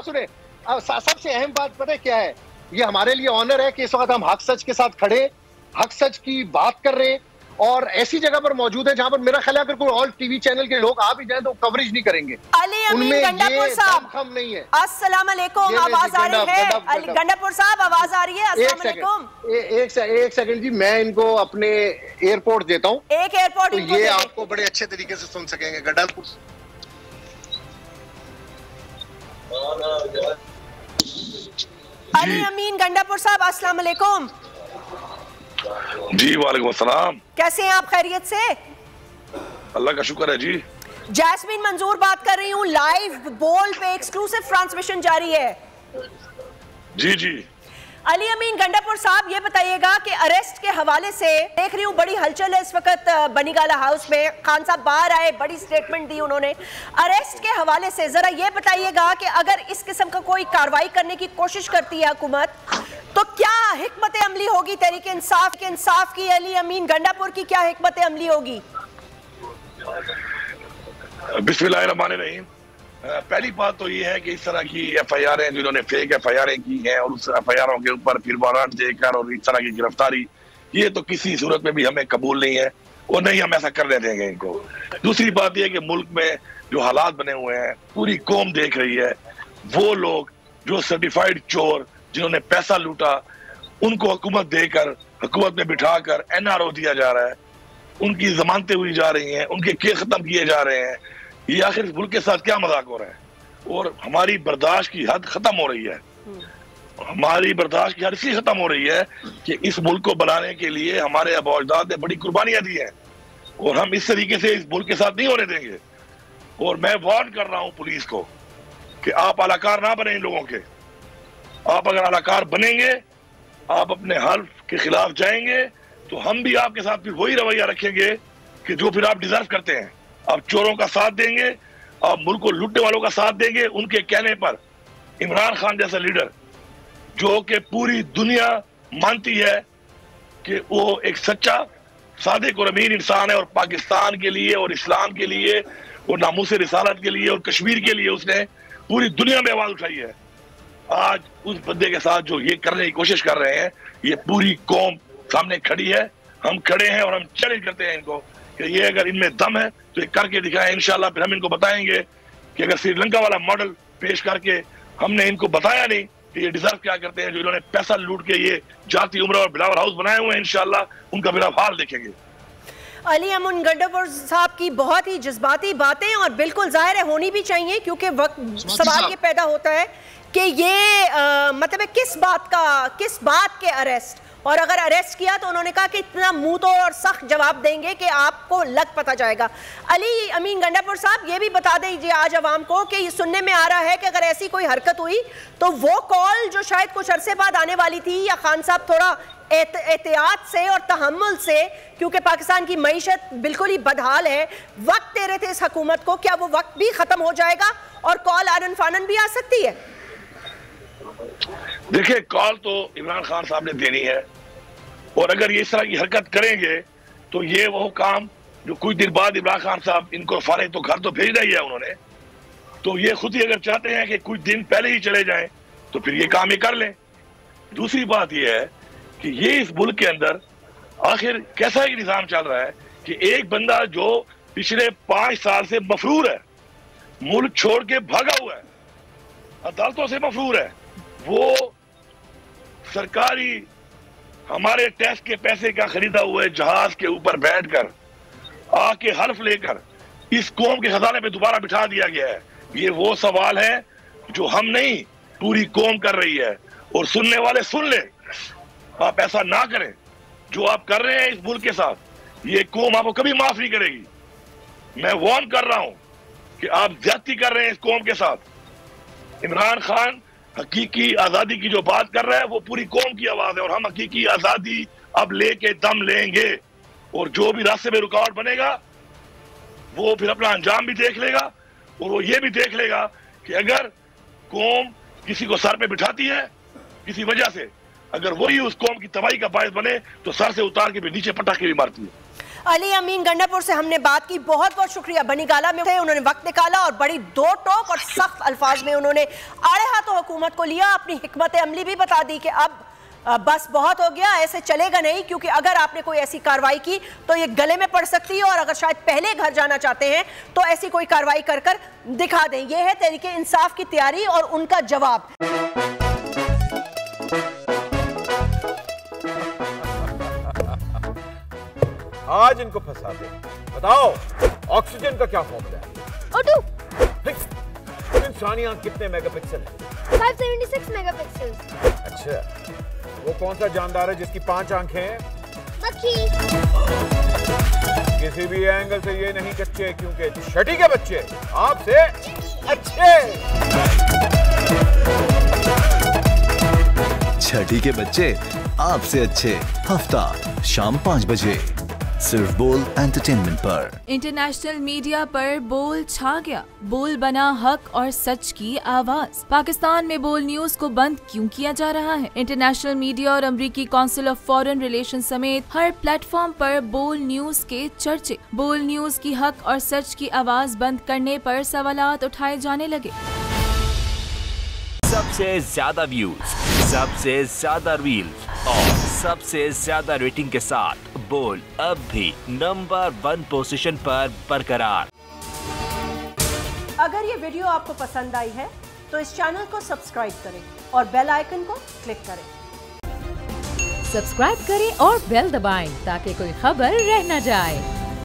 सुने, अब सबसे अहम बात पता है क्या है? ये हमारे लिए ऑनर है कि इस वक्त हम हक सच के साथ खड़े, हक सच की बात कर रहे हैं और ऐसी जगह पर मौजूद है जहां पर मेरा ख्याल है अगर कोई और टीवी चैनल के लोग आ भी जाए तो कवरेज नहीं करेंगे। अली अमीन गंडापुर साहब, खम नहीं है। अस्सलाम वालेकुम, आवाज आ रही है? गंडापुर साहब आवाज आ रही है? अस्सलाम वालेकुम। एक सेकंड जी, मैं इनको अपने एयरपोर्ट देता हूँ, एक एयरपोर्ट तो ये आपको बड़े अच्छे तरीके से सुन सकेंगे। गंडापुर अली अमीन गंडापुर साहब, अस्सलाम वालेकुम। जी वालेकुम अस्सलाम। कैसे हैं आप? खैरियत से? अल्लाह का शुक्र है जी। जैस्मीन मंजूर बात कर रही हूँ, लाइव बोल पे एक्सक्लूसिव ट्रांसमिशन जारी है। जी जी। अली अमीन गंडापुर साहब, ये बताइएगा कि अरेस्ट के हवाले से देख रही हूँ बड़ी हलचल है इस वक्त बनीगाला हाउस में। खान साहब बाहर आए, बड़ी स्टेटमेंट दी उन्होंने। अरेस्ट के हवाले से जरा ये बताइएगा कि अगर इस किस्म का कोई कार्रवाई करने की कोशिश करती है हुकूमत, तो क्या हिकमत अमली होगी तहरीक इंसाफ की? अली अमीन गंडापुर की क्या हिकमत अमली होगी? बिस्मिल्लाहिर्रहमानिर्रहीम। पहली बात तो ये है कि इस तरह की FIR जिन्होंने फेक FIR की हैं और उस FIR के ऊपर फिर वारंट देकर और इस तरह की गिरफ्तारी, ये तो किसी सूरत में भी हमें कबूल नहीं है और नहीं हम ऐसा करने देंगे इनको। दूसरी बात यह कि मुल्क में जो हालात बने हुए हैं पूरी कौम देख रही है। वो लोग जो सर्टिफाइड चोर जिन्होंने पैसा लूटा उनको हुकूमत देकर हुकूमत में बिठाकर NRO दिया जा रहा है, उनकी जमानतें हुई जा रही हैं, उनके केस खत्म किए जा रहे हैं। ये आखिर मुल्क के साथ क्या मजाक हो रहा है? और हमारी बर्दाश्त की हद खत्म हो रही है। हमारी बर्दाश्त की हद इसलिए खत्म हो रही है कि इस मुल्क को बनाने के लिए हमारे आबा अजदाद ने बड़ी कुर्बानियां दी हैं और हम इस तरीके से इस मुल्क के साथ नहीं होने देंगे। और मैं वार्न कर रहा हूं पुलिस को कि आप अलाकार ना बने इन लोगों के। आप अगर अलाकार बनेंगे, आप अपने हल्फ के खिलाफ जाएंगे, तो हम भी आपके साथ फिर वही रवैया रखेंगे कि जो फिर आप डिजर्व करते हैं। आप चोरों का साथ देंगे, आप मुल्क को लूटने वालों का साथ देंगे। उनके कहने पर इमरान खान जैसा लीडर, जो कि पूरी दुनिया मानती है कि वो एक सच्चा सादिक और अमीन इंसान है और पाकिस्तान के लिए और इस्लाम के लिए और नामूस रिसालत के लिए और कश्मीर के लिए उसने पूरी दुनिया में आवाज उठाई है। आज उस बंदे के साथ जो ये करने की कोशिश कर रहे हैं, ये पूरी कौम सामने खड़ी है। हम खड़े हैं और हम चैलेंज करते हैं इनको कि ये अगर इनमें दम है तो ये करके दिखाएं। इंशाल्लाह फिर हम इनको बताएंगे कि अगर श्रीलंका वाला मॉडल पेश करके हमने इनको बताया नहीं कि ये डिजर्व क्या करते हैं, जो इन्होंने पैसा लूट के ये जाती उम्र और बिलावर हाउस बनाए हुए हैं, इंशाल्लाह उनका बिना हाल देखेंगे। अली अमीन गंडापुर साहब की बहुत ही जज्बाती बातें और बिल्कुल जाहिर है होनी भी चाहिए, क्योंकि वक्त सवाल ये पैदा होता है कि ये मतलब है किस बात के अरेस्ट, और अगर अरेस्ट किया तो उन्होंने कहा कि इतना मुंह तोड़ और सख्त जवाब देंगे कि आपको लग पता जाएगा। अली अमीन गंडापुर साहब, ये भी बता दीजिए आज अवाम को कि ये सुनने में आ रहा है कि अगर ऐसी कोई हरकत हुई तो वो कॉल जो शायद कुछ अरसे बाद आने वाली थी, या खान साहब थोड़ा एहतियात से और तहम्मुल से, क्योंकि पाकिस्तान की मईशत बिल्कुल ही बदहाल है, वक्त दे रहे थे इस हुकूमत को, क्या वो वक्त भी खत्म हो जाएगा और कॉल आनन फानन भी आ सकती है? देखिए, कॉल तो इमरान खान साहब ने देनी है और अगर ये इस तरह की हरकत करेंगे तो ये वो काम जो कुछ दिन बाद इमरान खान साहब इनको फारे तो घर तो भेजना ही है उन्होंने, तो ये खुद ही अगर चाहते हैं कि कुछ दिन पहले ही चले जाएं तो फिर ये काम ही कर लें। दूसरी बात ये है कि ये इस मुल्क के अंदर आखिर कैसा ही निजाम चल रहा है कि एक बंदा जो पिछले 5 साल से मफरूर है, मुल्क छोड़ के भागा हुआ है, अदालतों से मफरूर है, वो सरकारी हमारे टैक्स के पैसे का खरीदा हुए जहाज के ऊपर बैठकर आके हल्फ लेकर इस कौम के खजाने पे दोबारा बिठा दिया गया है। ये वो सवाल है जो हम नहीं पूरी कौम कर रही है। और सुनने वाले सुन ले, आप ऐसा ना करें जो आप कर रहे हैं इस मुल्क के साथ। ये कौम आपको कभी माफ नहीं करेगी। मैं वार्न कर रहा हूं कि आप ज्यादती कर रहे हैं इस कौम के साथ। इमरान खान हकीकी आजादी की जो बात कर रहा है वो पूरी कौम की आवाज है और हम हकीकी आजादी अब लेके दम लेंगे। और जो भी रास्ते में रुकावट बनेगा वो फिर अपना अंजाम भी देख लेगा और वो ये भी देख लेगा कि अगर कौम किसी को सर पे बिठाती है किसी वजह से, अगर वही उस कौम की तबाही का बायस बने तो सर से उतार के भी नीचे पटक के भी मारती है। अली अमीन गंडापुर से हमने बात की, बहुत बहुत शुक्रिया। बनी गाला में थे, उन्होंने वक्त निकाला और बड़ी दो टोक और सख्त अल्फाज में उन्होंने आड़े हाथों हुकूमत को लिया, अपनी हिकमत अमली भी बता दी कि अब बस बहुत हो गया, ऐसे चलेगा नहीं, क्योंकि अगर आपने कोई ऐसी कार्रवाई की तो ये गले में पड़ सकती है और अगर शायद पहले घर जाना चाहते हैं तो ऐसी कोई कार्रवाई कर कर दिखा दें। यह है तहरीके इंसाफ की तैयारी और उनका जवाब। आज इनको फंसा दे। बताओ ऑक्सीजन का क्या फॉर्मूला है? O2। इंसानी आंख कितने मेगापिक्सल है? 576 मेगापिक्सल। अच्छा, वो कौन सा जानदार है जिसकी 5 आंखें हैं? मक्खी। किसी भी एंगल से ये नहीं कच्चे, क्योंकि छठी के बच्चे आपसे अच्छे। छठी के बच्चे आपसे अच्छे, हफ्ता शाम 5 बजे सिर्फ बोल एंटरटेनमेंट पर। इंटरनेशनल मीडिया पर बोल छा गया। बोल बना हक और सच की आवाज। पाकिस्तान में बोल न्यूज को बंद क्यों किया जा रहा है? इंटरनेशनल मीडिया और अमेरिकी काउंसिल ऑफ फॉरेन रिलेशन समेत हर प्लेटफॉर्म पर बोल न्यूज के चर्चे। बोल न्यूज की हक और सच की आवाज बंद करने पर सवालात उठाए जाने लगे। सबसे ज्यादा व्यूज, सबसे ज्यादा रील्स और सबसे ज्यादा रेटिंग के साथ बोल अब भी नंबर 1 पोजीशन पर बरकरार। अगर ये वीडियो आपको पसंद आई है तो इस चैनल को सब्सक्राइब करें और बेल आइकन को क्लिक करें। सब्सक्राइब करें और बेल दबाएं ताकि कोई खबर रह न जाए।